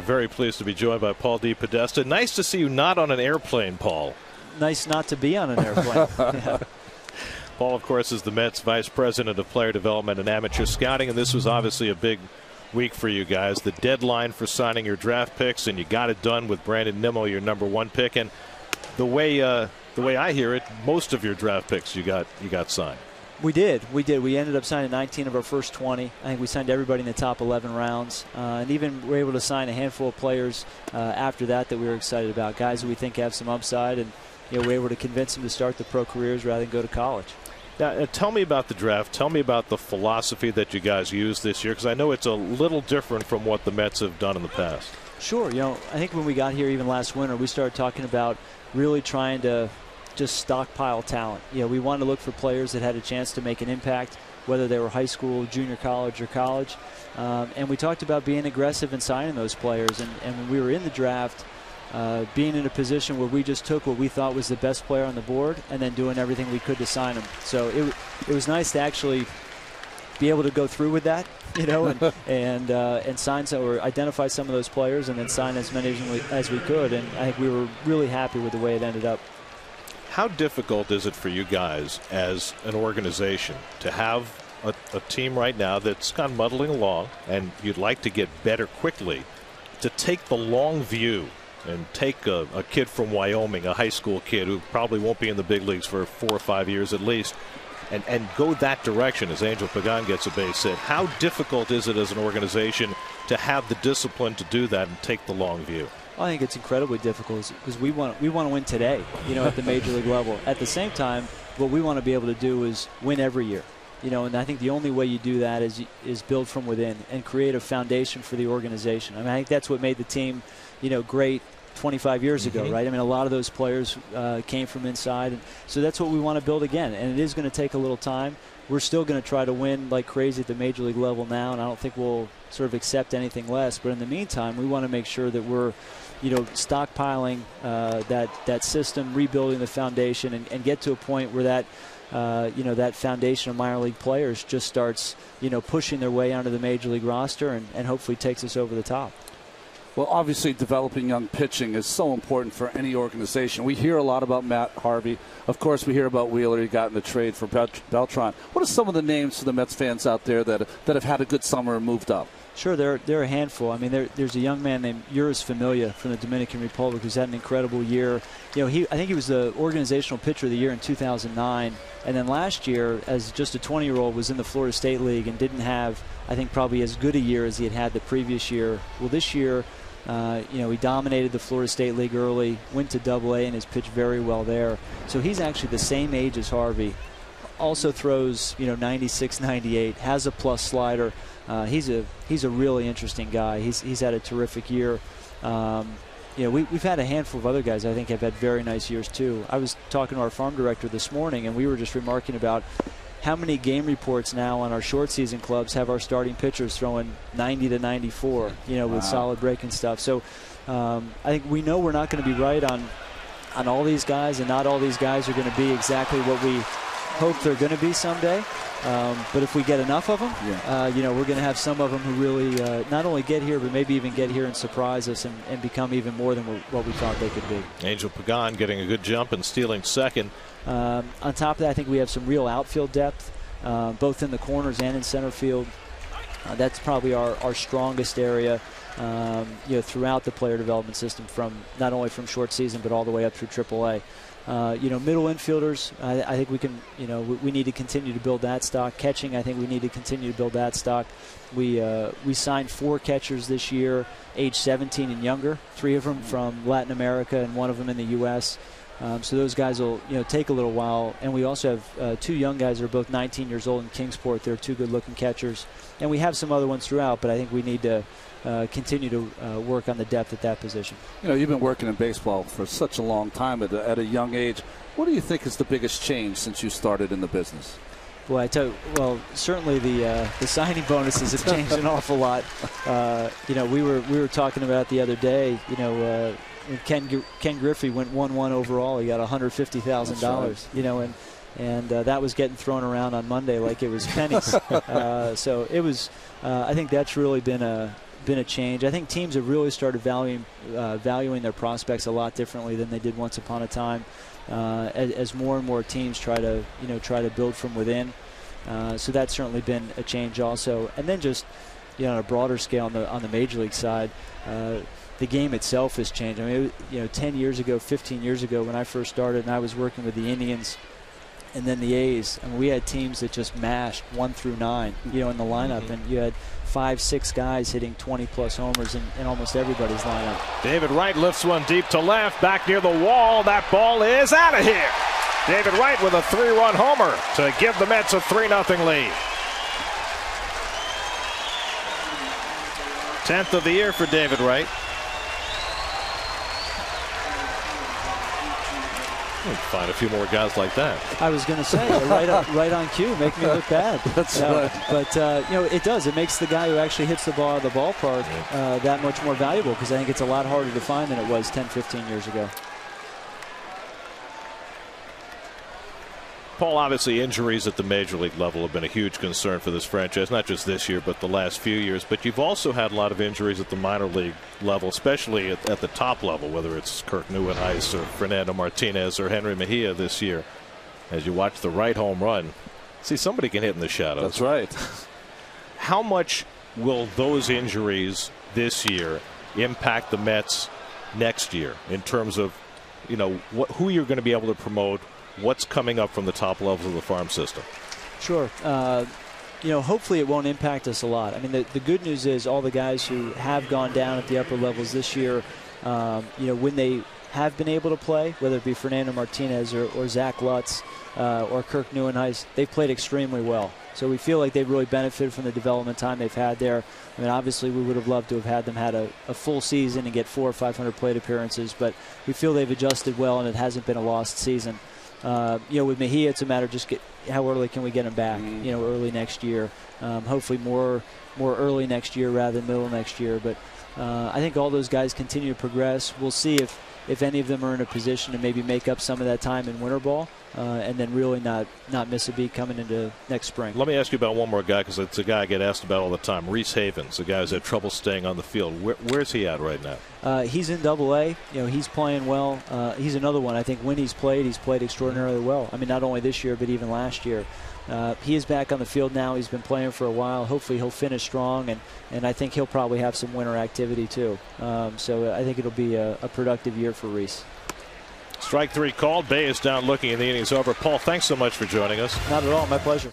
We're very pleased to be joined by Paul DePodesta. Nice to see you not on an airplane, Paul. Nice not to be on an airplane. Yeah. Paul, of course, is the Mets Vice President of Player Development and Amateur Scouting, and this was obviously a big week for you guys. The deadline for signing your draft picks, and you got it done with Brandon Nimmo, your #1 pick. And the way I hear it, most of your draft picks you got signed. We did. We ended up signing 19 of our first 20. I think we signed everybody in the top 11 rounds, and even were able to sign a handful of players after that we were excited about. Guys that we think have some upside, and we're able to convince them to start the pro careers rather than go to college. Now, tell me about the draft. Tell me about the philosophy that you guys used this year, because I know it's a little different from what the Mets have done in the past. Sure. I think when we got here even last winter, we started talking about really trying to just stockpile talent. We wanted to look for players that had a chance to make an impact, whether they were high school, junior college, or college. And we talked about being aggressive in signing those players. And when we were in the draft, being in a position where we just took what we thought was the best player on the board and then doing everything we could to sign him. So it was nice to actually be able to go through with that, and sign or identify some of those players and then sign as many as we could. And I think we were really happy with the way it ended up. How difficult is it for you guys as an organization to have a team right now that's kind of muddling along and you'd like to get better quickly, to take the long view and take a kid from Wyoming, a high school kid who probably won't be in the big leagues for 4 or 5 years at least, and go that direction as Angel Pagan gets a base hit? How difficult is it as an organization to have the discipline to do that and take the long view? I think it's incredibly difficult because we want to win today, at the major league level. At the same time, what we want to be able to do is win every year, and I think the only way you do that is build from within and create a foundation for the organization. I think that's what made the team, great 25 years ago, right? A lot of those players came from inside, and so that's what we want to build again. And it is going to take a little time. We're still going to try to win like crazy at the major league level now, and I don't think we'll sort of accept anything less. But in the meantime, we want to make sure that we're stockpiling that system, rebuilding the foundation, and get to a point where that that foundation of minor league players just starts pushing their way onto the major league roster and hopefully takes us over the top. Well, obviously developing young pitching is so important for any organization. We hear a lot about Matt Harvey. Of course, we hear about Wheeler. He got in the trade for Beltran. What are some of the names for the Mets fans out there that have had a good summer and moved up? Sure, they're a handful. There's a young man named Yuris Familia from the Dominican Republic who's had an incredible year. I think he was the organizational pitcher of the year in 2009, and then last year, as just a 20-year-old, was in the Florida State League and didn't have, I think, probably as good a year as he had the previous year. Well, this year, he dominated the Florida State League early, went to Double-A, and has pitched very well there. So he's actually the same age as Harvey. Also throws, 96, 98, has a plus slider. He's a really interesting guy. He's had a terrific year. We've had a handful of other guys I think have had very nice years too. I was talking to our farm director this morning, and we were just remarking about how many game reports now on our short season clubs have our starting pitchers throwing 90 to 94, with solid breaking stuff. So I think we know we're not going to be right on all these guys, and not all these guys are going to be exactly what we hope they're going to be someday. But if we get enough of them, we're going to have some of them who really not only get here, but maybe even get here and surprise us and become even more than what we thought they could be. Angel Pagan getting a good jump and stealing second. On top of that, I think we have some real outfield depth, both in the corners and in center field. That's probably our strongest area, throughout the player development system, from not only from short season but all the way up through AAA. Middle infielders, I think we can, we need to continue to build that stock. Catching, I think we need to continue to build that stock. We signed 4 catchers this year, age 17 and younger, 3 of them from Latin America and 1 of them in the U.S. So those guys will, take a little while. And we also have 2 young guys that are both 19 years old in Kingsport. They're 2 good-looking catchers. And we have some other ones throughout, but I think we need to continue to work on the depth at that position. You've been working in baseball for such a long time at a young age. What do you think is the biggest change since you started in the business? Well, I tell you, certainly the signing bonuses have changed an awful lot. We were talking about the other day. Ken Griffey went 1-1 overall. He got $150,000. Right. And that was getting thrown around on Monday like it was pennies. So it was. I think that's really been a been a change. I think teams have really started valuing their prospects a lot differently than they did once upon a time. As more and more teams try to build from within. So that's certainly been a change also. And then just on a broader scale on the major league side, the game itself has changed. I mean, 10 years ago, 15 years ago when I first started and I was working with the Indians and then the A's, and we had teams that just mashed 1 through 9, in the lineup, and you had 5-6 guys hitting 20-plus homers in almost everybody's lineup. David Wright lifts one deep to left, back near the wall. That ball is out of here. David Wright with a 3-run homer to give the Mets a 3-0 lead. 10th of the year for David Wright. We'll find a few more guys like that. I was going to say, right on cue, make me look bad. That's right. But, it does. It makes the guy who actually hits the ball out of the ballpark that much more valuable, because I think it's a lot harder to find than it was 10, 15 years ago. Paul, obviously injuries at the major league level have been a huge concern for this franchise, not just this year, but the last few years. But you've also had a lot of injuries at the minor league level, especially at the top level, whether it's Kirk Neuenhuis or Fernando Martinez or Henry Mejia this year. As you watch the right home run, see, somebody can hit in the shadows. That's right. How much will those injuries this year impact the Mets next year in terms of, who you're going to be able to promote, what's coming up from the top levels of the farm system? Sure. Hopefully it won't impact us a lot. I mean, the good news is all the guys who have gone down at the upper levels this year, when they have been able to play, whether it be Fernando Martinez or Zach Lutz or Kirk Neuenhuis, they've played extremely well. So we feel like they've really benefited from the development time they've had there. I mean, obviously we would have loved to have had them had a full season and get 400 or 500 plate appearances, but we feel they've adjusted well and it hasn't been a lost season. With Mejia, it's a matter of just how early can we get him back, early next year. Hopefully more early next year rather than middle next year. But I think all those guys continue to progress. We'll see if any of them are in a position to maybe make up some of that time in winter ball and then really not miss a beat coming into next spring. Let me ask you about one more guy, because it's a guy I get asked about all the time. Reese Havens, a guy who's had trouble staying on the field. Where's he at right now? He's in Double-A. He's playing well. He's another one. I think when he's played extraordinarily well. I mean, not only this year, but even last year. He is back on the field now. He's been playing for a while. Hopefully he'll finish strong, and I think he'll probably have some winter activity too. So I think it'll be a productive year for Reese. Strike 3 called. Bay is down looking, and the inning's over. Paul, thanks so much for joining us. Not at all. My pleasure.